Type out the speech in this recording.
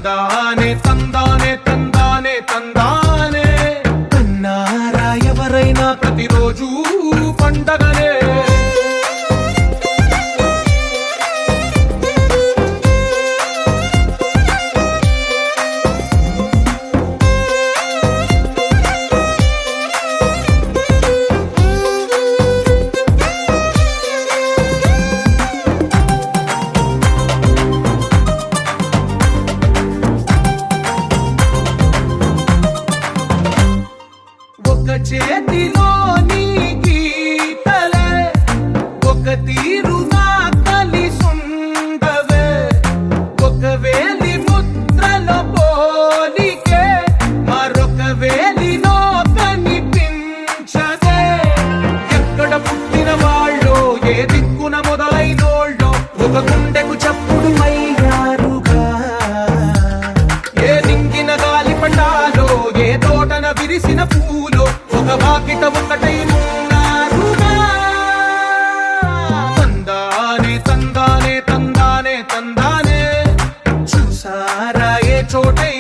తందానే తందానే తందానే తందానే అన్నారా ఎవరైనా ప్రతిరోజు పండగనే చేతిలోని గీతలే ఒక తీరుగా కలిసుండవే ఒక వేలి ముద్రల పోలికే మరొక వేలిలో కనిపించదే ఎక్కడ పుట్టిన వాళ్ళో ఏ దిక్కున మొదలైనోళ్ళో ఒక గుండెకు చప్పుడు అయ్యారుగా ఏ దింగిన గాలి పటాలో ఏ తోటన విరిసిన పూలో ఒక బాకిట ఒకటై ఉన్నారుగా తందానే తందానే తందానే తందానే చూసారా ఏ చోటై